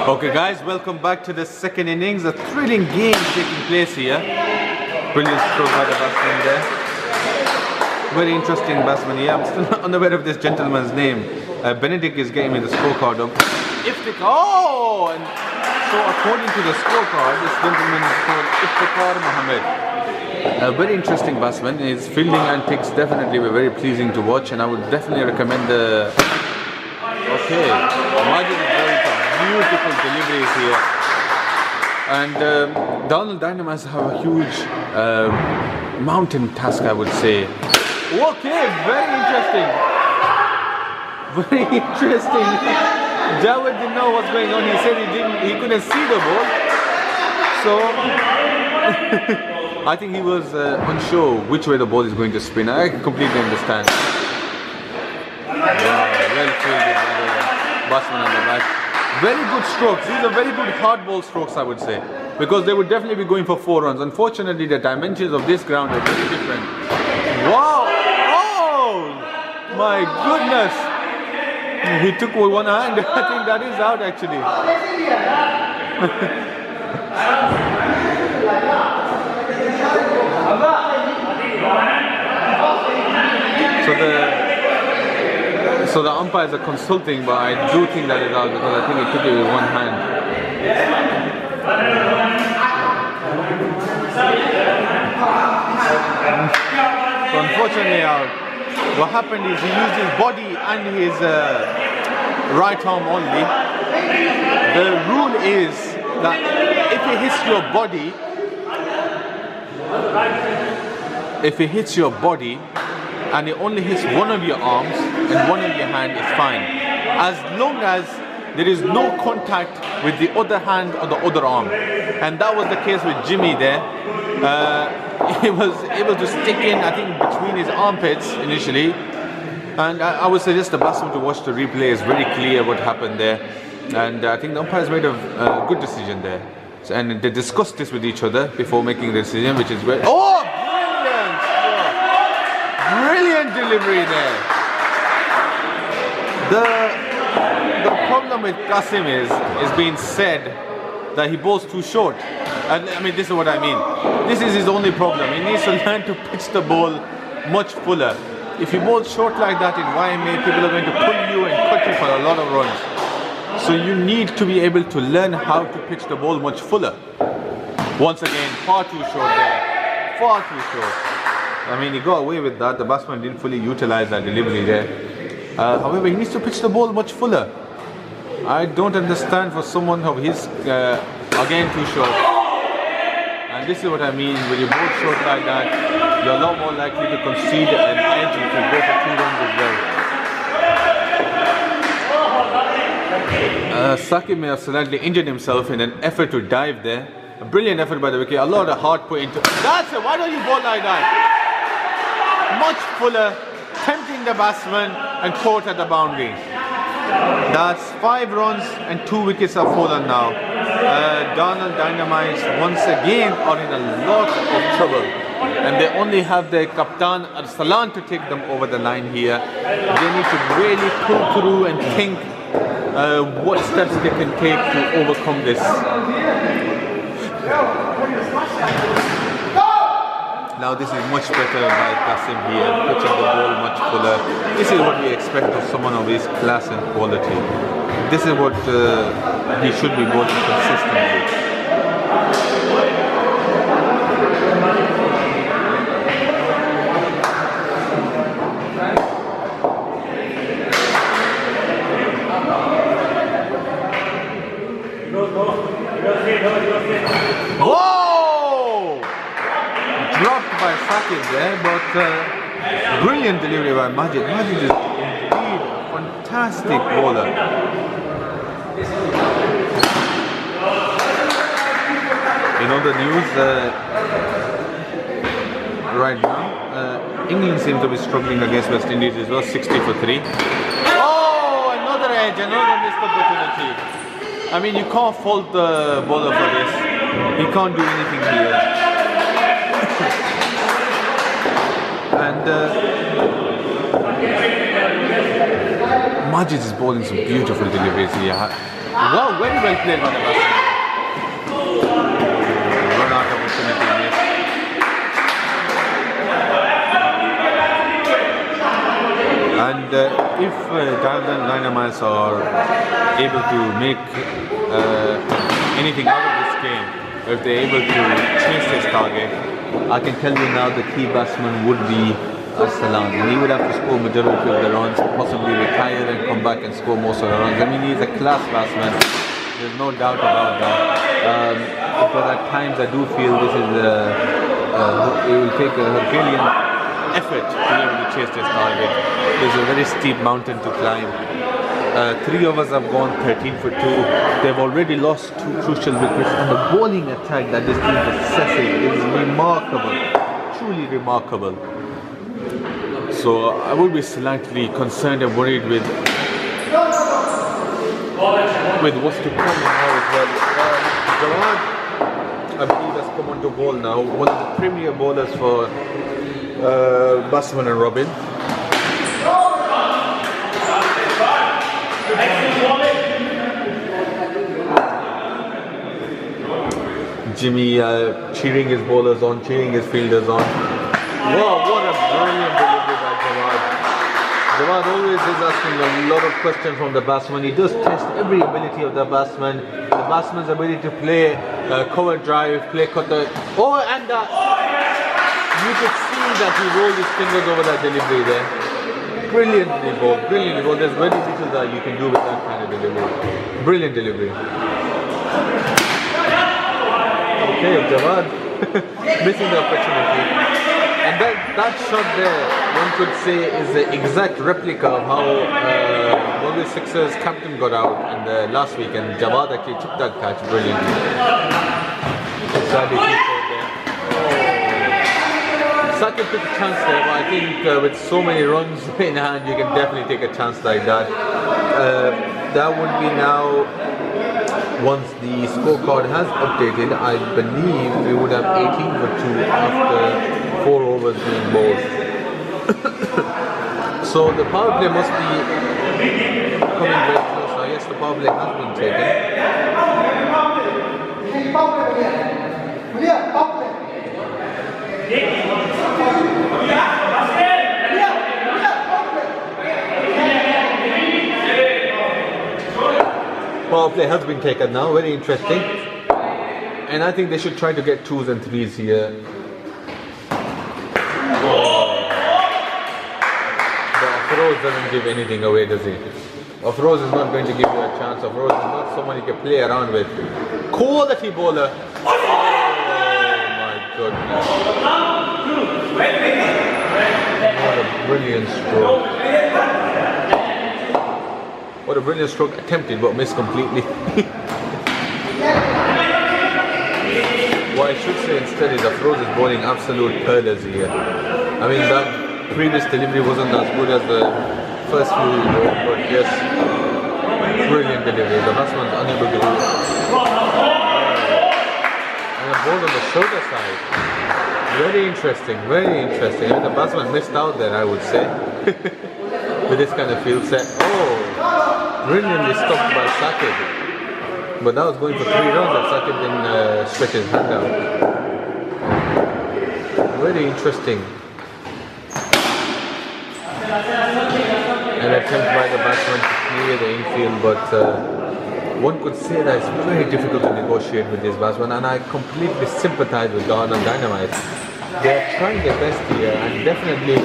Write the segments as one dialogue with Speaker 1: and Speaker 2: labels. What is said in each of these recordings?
Speaker 1: Okay guys, welcome back to the second innings. A thrilling game taking place here. Brilliant stroke by the batsman there. Very interesting batsman here. I'm still not unaware of this gentleman's name. Benedict is getting me the scorecard up. Oh! And so according to the scorecard, this gentleman is called Iftikhar Mohammed. A very interesting batsman. His fielding antics definitely were very pleasing to watch, and I would definitely recommend the... Okay, Majid is very beautiful deliveries here. And Darnall Dynamites have a huge mountain task, I would say. Okay, very interesting. Very interesting. Jawad didn't know what's going on. He said he couldn't see the ball. So I think he was unsure which way the ball is going to spin. I can completely understand. Wow, well fielded by the batsman on the back. Very good strokes. These are very good hard ball strokes, I would say, because they would definitely be going for 4 runs. Unfortunately, the dimensions of this ground are very different. Wow! Oh! My goodness! He took with one hand. I think that is out actually. So the umpires are consulting, but I do think that is out because I think he took it with one hand. So unfortunately out. What happened is he used his body and his right arm only. The rule is that if it hits your body and it only hits one of your arms and one of your hand, is fine, as long as there is no contact with the other hand or the other arm. And that was the case with Jimmy there. He was able to stick in, I think, between his armpits initially. And I would suggest the batsman to watch the replay. It's very clear what happened there. And I think the umpires made a good decision there. And they discussed this with each other before making the decision, which is very... Oh! Brilliant! Brilliant delivery there. The problem with Qasim is being said that he bowls too short. And I mean, this is what I mean. This is his only problem. He needs to learn to pitch the ball much fuller. If you bowl short like that in YMA, people are going to pull you and cut you for a lot of runs. So you need to be able to learn how to pitch the ball much fuller. Once again, far too short there. Far too short. I mean, he got away with that. The batsman didn't fully utilize that delivery there. However, he needs to pitch the ball much fuller. I don't understand for someone of his, again, too short. And this is what I mean, when you bowl short like that, you're a lot more likely to concede an edge if you go for 2 runs as well. Saqib may have slightly injured himself in an effort to dive there. A brilliant effort by the wicket, a lot of heart put into... That's it, why don't you bowl like that? Much fuller, tempting the batsman and caught at the boundary. That's 5 runs and 2 wickets have fallen now. Darnall Dynamites once again are in a lot of trouble, and they only have their Captain Arsalan to take them over the line here. They need to really pull through and think what steps they can take to overcome this. Now this is much better by Qasim here, pitching the ball much fuller. This is what we expect of someone of his class and quality. This is what he should be bowling consistently. Whoa! Dropped by Saqib there, but brilliant delivery by Majid. Majid is indeed a fantastic bowler. You know the news right now, England seems to be struggling against West Indies. It was 60 for 3. Oh, another edge, another missed opportunity. I mean, you can't fault the bowler for this. He can't do anything here. And Majid is bowling some beautiful deliveries here. Wow, very well played by the batsman. Run out opportunity missed. And if Darnall Dynamites are able to make anything out of this game, if they're able to chase this target, I can tell you now the key batsman would be Arsalan. And he would have to score majority of the runs, possibly retire and come back and score most of the runs. I mean, he's a class batsman. There's no doubt about that. But at times I do feel this is it will take a Herculean effort to be able to chase this target. There's a very steep mountain to climb. 3 overs have gone 13 for 2. They've already lost 2 crucial wickets, and the bowling attack that this team is possessing is remarkable, truly remarkable. So I would be slightly concerned and worried with what's to come now as well. Jawad, I believe, has come on to bowl now. One of the premier bowlers for Batsman and Robin. Jimmy cheering his bowlers on, cheering his fielders on. Wow, what a brilliant delivery by Jawad. Jawad always is asking a lot of questions from the batsman. He does test every ability of the batsman. The batsman's ability to play cover drive, play cutter. Oh, and you could see that he rolled his fingers over that delivery there. Brilliantly bowled, brilliantly bowled. There's very little that you can do with that kind of delivery. Brilliant delivery. Okay, Jawad missing the opportunity. And that shot there, one could say, is the exact replica of how Bombay Sixers captain got out in the last week, and Jawad actually took that catch brilliantly. Sadly, Sakib took a chance there, but I think with so many runs in hand, you can definitely take a chance like that. That would be now, once the scorecard has updated, I believe we would have 18 for 2 after 4 overs being bowled. So the power play must be coming very close now. Yes, the power play has been taken. Power play has been taken now, very interesting. And I think they should try to get 2s and 3s here. But Afroz doesn't give anything away, does he? Afroz is not going to give you a chance. Afroz is not someone you can play around with. Quality bowler. Oh my goodness. What a brilliant stroke. What a brilliant stroke, attempted but missed completely. What I should say instead is Afroz is bowling absolute pearlers here. I mean, that previous delivery wasn't as good as the first few, but yes, brilliant delivery. The batsman's unable to do it. And a ball on the shoulder side. Very interesting, very interesting. I mean, the batsman missed out there, I would say. With this kind of field set. Oh! Brilliantly stopped by Sakib, but that was going for 3 runs and Sakib didn't stretch his hand out. Very interesting. An attempt by the batsman to clear the infield, but one could say that it's very difficult to negotiate with this batsman, and I completely sympathize with Darnall Dynamites. They are trying their best here, and definitely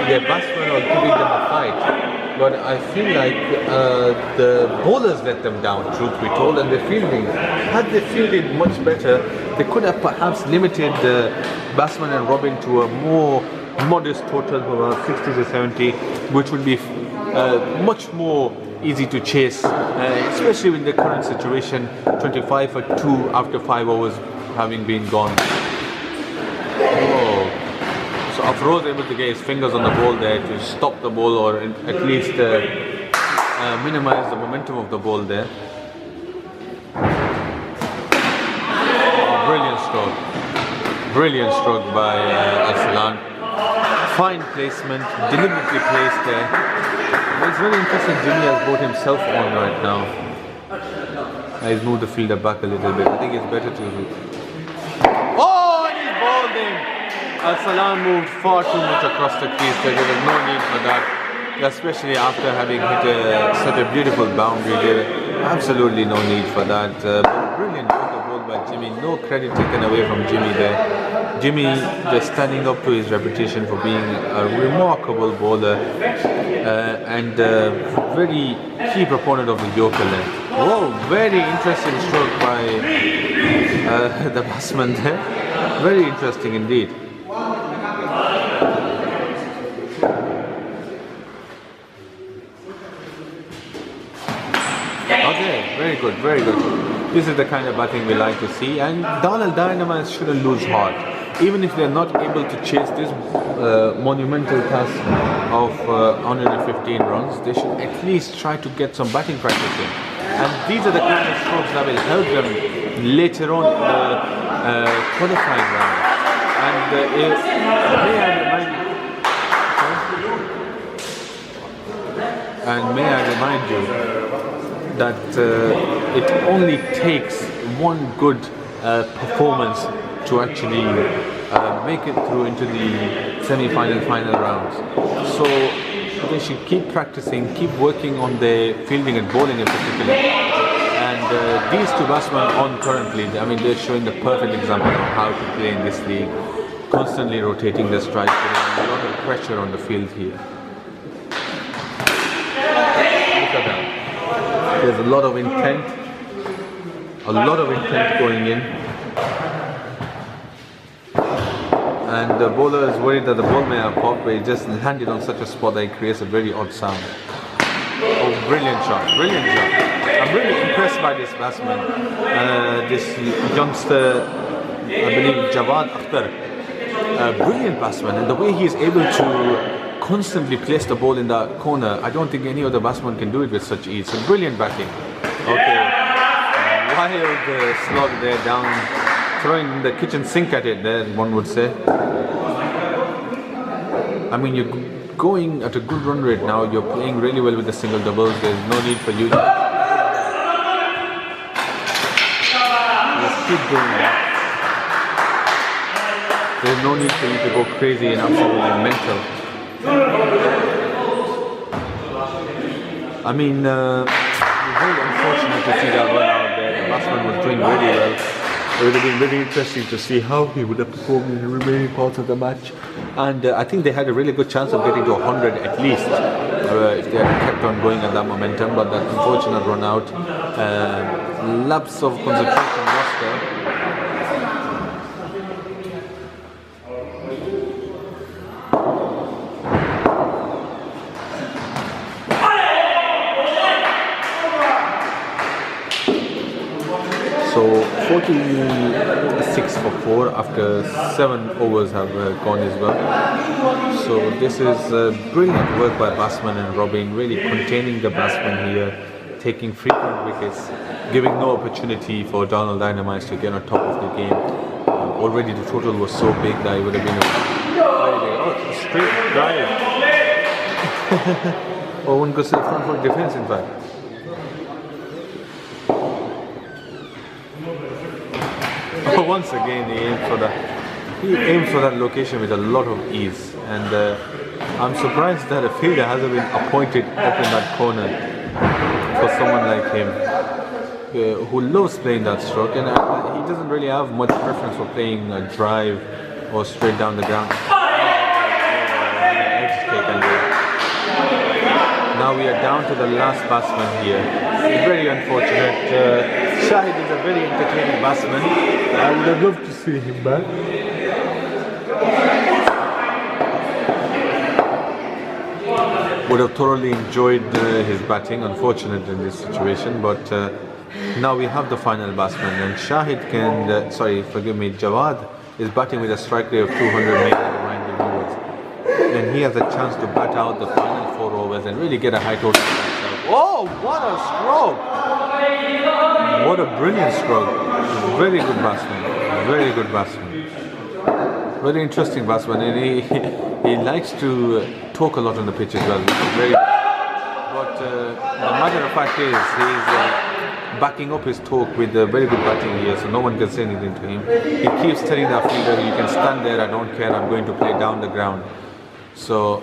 Speaker 1: their batsmen are giving them a fight. But I feel like the bowlers let them down, truth be told, and the fielding. Had they fielded much better, they could have perhaps limited Batsman and Robin to a more modest total of around 60 to 70, which would be much more easy to chase, especially in the current situation, 25 for 2 after 5 overs having been gone. Oh. So Afroz able to get his fingers on the ball there to stop the ball, or at least minimize the momentum of the ball there. Brilliant stroke by Arsalan. Fine placement, deliberately placed there. It's very interesting. Jimmy has brought himself on right now. He's moved the fielder back a little bit. I think it's better to... Oh, and he's bowled in! Al-Salam moved far too much across the crease. There was no need for that, especially after having hit such a beautiful boundary there. Absolutely no need for that. Brilliant bowled by Jimmy. No credit taken away from Jimmy there. Jimmy just standing up to his reputation for being a remarkable bowler and very key proponent of the Yorker length. Whoa, very interesting stroke by the batsman there. Very interesting indeed. Okay, very good, very good. This is the kind of batting we like to see, and Darnall Dynamites shouldn't lose heart. Even if they're not able to chase this monumental task of 115 runs, they should at least try to get some batting practice in. And these are the kind of strokes that will help them later on in the qualifying round. And may I remind you that it only takes one good performance to actually make it through into the semi-final, final rounds. So they should keep practicing, keep working on their fielding and bowling in particular. And these two batsmen on currently, I mean, they're showing the perfect example of how to play in this league, constantly rotating their strikes, putting a lot of pressure on the field here. Look at that. There's a lot of intent going in. And the bowler is worried that the ball may have popped, but he just landed on such a spot that it creates a very odd sound. Oh, brilliant shot, brilliant shot. I'm really impressed by this batsman, this youngster, I believe Jawad Akhtar. Brilliant batsman, and the way he is able to constantly place the ball in the corner, I don't think any other batsman can do it with such ease. So brilliant batting. Okay, wild slog there down, throwing the kitchen sink at it there, one would say. I mean, you're going at a good run rate now, you're playing really well with the single doubles, there's no need for you to just keep doing that. There's no need for you to go crazy and absolutely mental. I mean, very unfortunate to see that run out there. The batsman was doing really well. It would have been very interesting to see how he would have performed in the remaining parts of the match. And I think they had a really good chance of getting to 100 at least if they had kept on going at that momentum. But that unfortunate run out, lapse of concentration lost there. So 46 for 4 after 7 overs have gone as well. So this is brilliant work by Batsman and Robin, really containing the batsman here, taking frequent wickets, giving no opportunity for Darnall Dynamites to get on top of the game. Already the total was so big that it would have been a straight drive. Or one could say front foot defense in fact. Once again he aimed for that location with a lot of ease, and I'm surprised that a fielder hasn't been appointed up in that corner for someone like him who loves playing that stroke, and he doesn't really have much preference for playing a drive or straight down the ground. Now we are down to the last batsman here. Very unfortunate. Shahid is a very entertaining batsman. I would have loved to see him back. Would have thoroughly enjoyed his batting. Unfortunate in this situation, but now we have the final batsman, and Shahid can. Jawad is batting with a strike rate of 200 and he has a chance to bat out the final 4 overs and really get a high total for himself. Oh, what a stroke! What a brilliant stroke. Very good batsman. Very good batsman. Very interesting batsman, and he likes to talk a lot on the pitch as well, which is very good. But the matter of fact is, he's backing up his talk with very good batting here, so no one can say anything to him. He keeps telling that fielder, you can stand there, I don't care, I'm going to play down the ground. So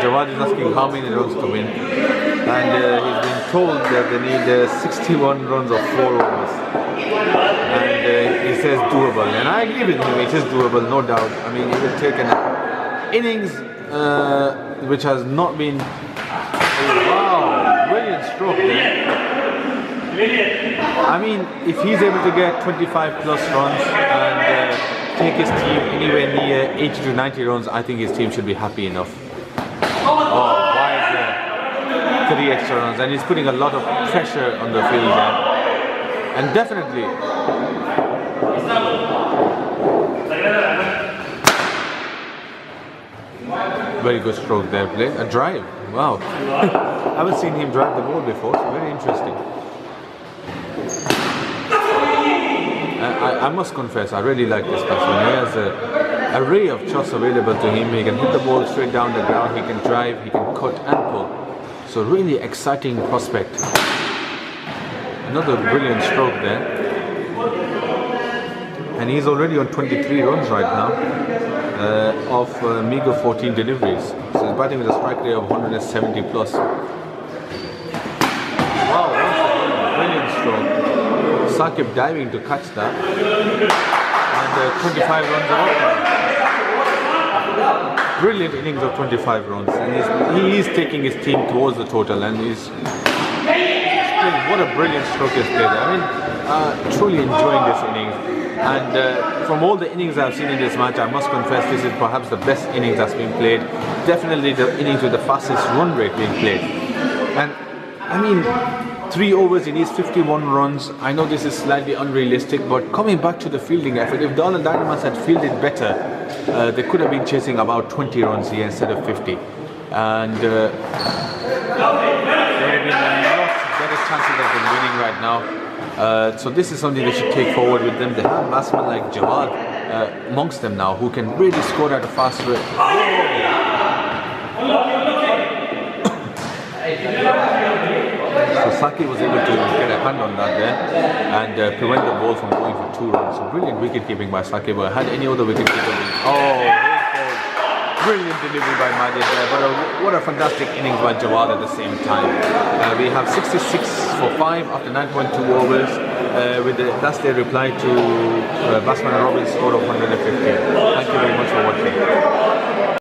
Speaker 1: Jawad is asking how many runs to win, and he's been told that they need 61 runs of 4 overs, and he says doable, and I agree with him, it is doable, no doubt. I mean, it will take an innings which has not been, wow, brilliant stroke there. I mean, if he's able to get 25 plus runs and take his team anywhere near 80 to 90 runs, I think his team should be happy enough. Oh, wide there. 3 extra runs, and he's putting a lot of pressure on the field there. And definitely, very good stroke there, play. A drive, wow. I haven't seen him drive the ball before, so very interesting. I must confess, I really like this batsman. He has an array of shots available to him. He can hit the ball straight down the ground, he can drive, he can cut and pull. So really exciting prospect. Another brilliant stroke there. And he's already on 23 runs right now of meager 14 deliveries. So he's batting with a strike rate of 170 plus. Wow, once again, brilliant stroke. Saqib diving to catch that, and 25 runs out. Brilliant innings of 25 runs, and he is taking his team towards the total, and he's what a brilliant stroke he's played. I mean, truly enjoying this innings, and from all the innings I've seen in this match, I must confess this is perhaps the best innings that's been played. Definitely the innings with the fastest run rate being played, and I mean, 3 overs, he needs 51 runs. I know this is slightly unrealistic, but coming back to the fielding effort, if Darnall Dynamites had fielded better, they could have been chasing about 20 runs here instead of 50. And there would have been a lot better chances of them winning right now. So this is something they should take forward with them. They have batsmen like Jawad amongst them now who can really score at a fast rate. So Saqib was able to get a hand on that there and prevent the ball from going for 2 runs. So brilliant wicket keeping by Saqib. Had any other wicket keeper been... Oh, brilliant delivery by Majid there. But what a fantastic innings by Jawad at the same time. We have 66 for 5 after 9.2 overs. That's their reply to Batsman Robin's score of 150. Thank you very much for watching.